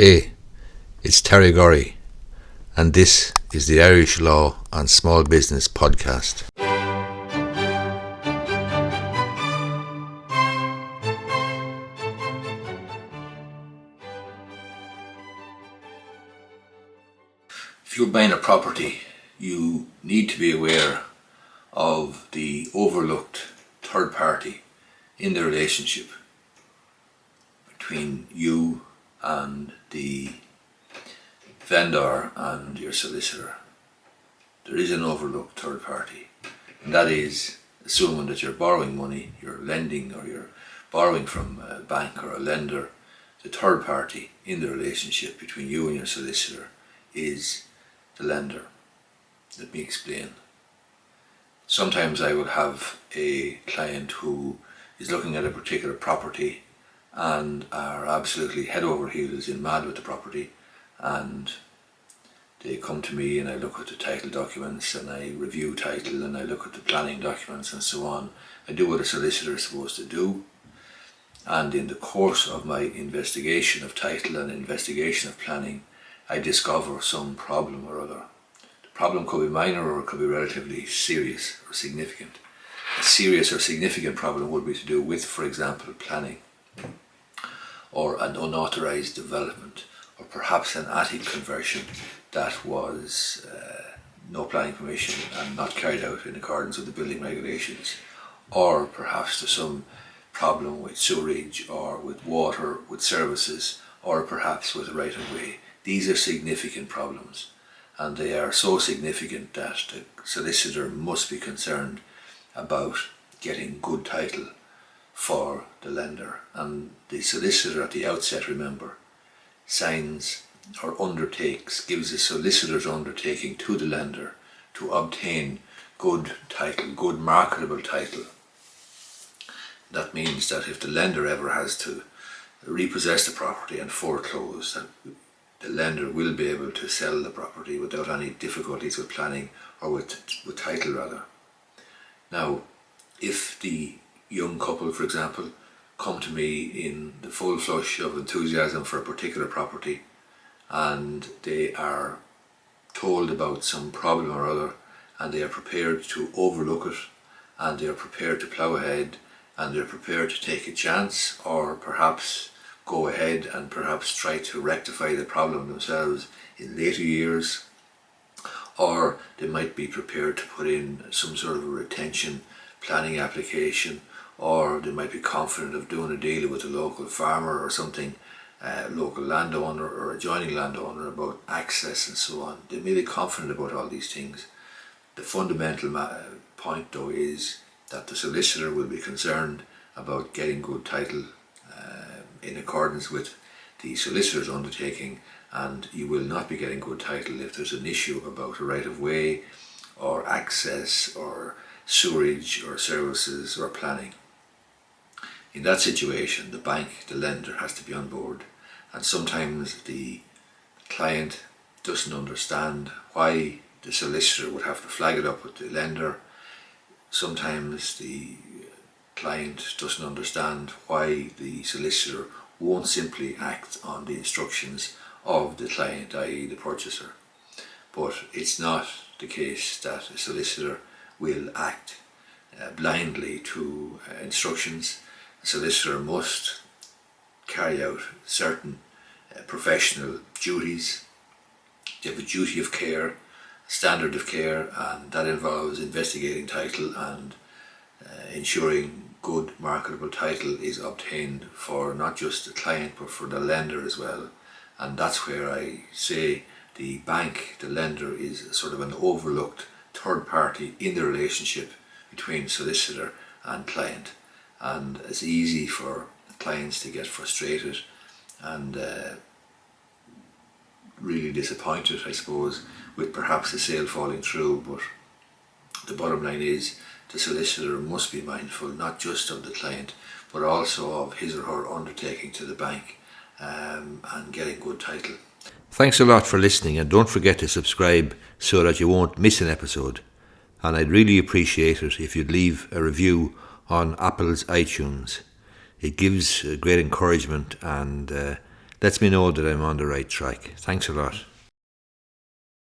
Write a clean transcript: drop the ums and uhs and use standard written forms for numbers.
Hey, it's Terry Gorry, and this is the Irish Law and Small Business Podcast. If you're buying a property, you need to be aware of the overlooked third party in the relationship between you and the vendor and your solicitor. There is an overlooked third party, and that is assuming that you're borrowing money, you're lending, or you're borrowing from a bank or a lender. The third party in the relationship between you and your solicitor is the lender. Let me explain. Sometimes I would have a client who is looking at a particular property and are absolutely head over heels in mad with the property, and they come to me and I look at the title documents and I review title and I look at the planning documents and so on. I do what a solicitor is supposed to do, and in the course of my investigation of title and investigation of planning, I discover some problem or other. The problem could be minor or it could be relatively serious or significant. A serious or significant problem would be to do with, for example, planning, or an unauthorised development, or perhaps an attic conversion that was no planning permission and not carried out in accordance with the building regulations, or perhaps there's some problem with sewerage or with water, with services, or perhaps with the right of way. These are significant problems, and they are so significant that the solicitor must be concerned about getting good title for the lender. And the solicitor at the outset, remember, signs or undertakes, gives a solicitor's undertaking to the lender to obtain good title, good marketable title. That means that if the lender ever has to repossess the property and foreclose, that the lender will be able to sell the property without any difficulties with planning, or with title rather. Now, if the young couple, for example, come to me in the full flush of enthusiasm for a particular property, and they are told about some problem or other, and they are prepared to overlook it, and they are prepared to plough ahead, and they're prepared to take a chance, or perhaps go ahead and perhaps try to rectify the problem themselves in later years, or they might be prepared to put in some sort of a retention planning application, or they might be confident of doing a deal with a local farmer or something, local landowner or adjoining landowner, about access and so on. They may be confident about all these things. The fundamental point though is that the solicitor will be concerned about getting good title in accordance with the solicitor's undertaking, and you will not be getting good title if there's an issue about a right of way or access or sewerage or services or planning. In that situation, the bank, the lender, has to be on board, and sometimes the client doesn't understand why the solicitor would have to flag it up with the lender. Sometimes the client doesn't understand why the solicitor won't simply act on the instructions of the client, i.e. the purchaser. But it's not the case that a solicitor will act blindly to instructions. A solicitor must carry out certain professional duties. They have a duty of care, standard of care, and that involves investigating title and ensuring good marketable title is obtained for not just the client but for the lender as well. And that's where I say the bank, the lender, is sort of an overlooked third party in the relationship between solicitor and client, and it's easy for clients to get frustrated and really disappointed, I suppose, with perhaps the sale falling through. But the bottom line is the solicitor must be mindful not just of the client but also of his or her undertaking to the bank and getting good title. Thanks a lot for listening, and don't forget to subscribe so that you won't miss an episode. And I'd really appreciate it if you'd leave a review on Apple's iTunes. It gives great encouragement and lets me know that I'm on the right track. Thanks a lot.